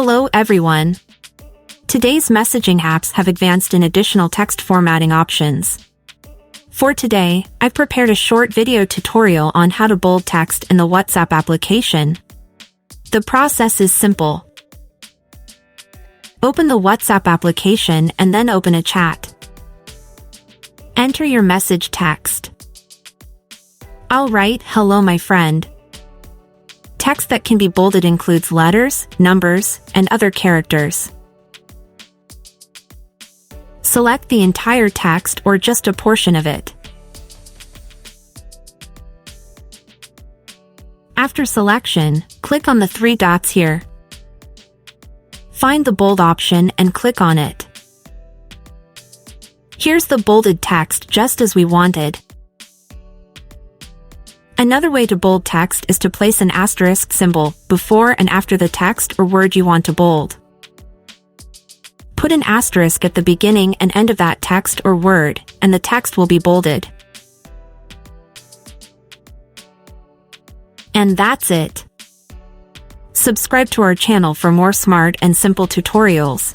Hello everyone. Today's messaging apps have advanced in additional text formatting options. For today, I've prepared a short video tutorial on how to bold text in the WhatsApp application. The process is simple. Open the WhatsApp application and then open a chat. Enter your message text. I'll write, "Hello my friend." Text that can be bolded includes letters, numbers, and other characters. Select the entire text or just a portion of it. After selection, click on the three dots here. Find the bold option and click on it. Here's the bolded text just as we wanted. Another way to bold text is to place an asterisk symbol before and after the text or word you want to bold. Put an asterisk at the beginning and end of that text or word, and the text will be bolded. And that's it. Subscribe to our channel for more smart and simple tutorials.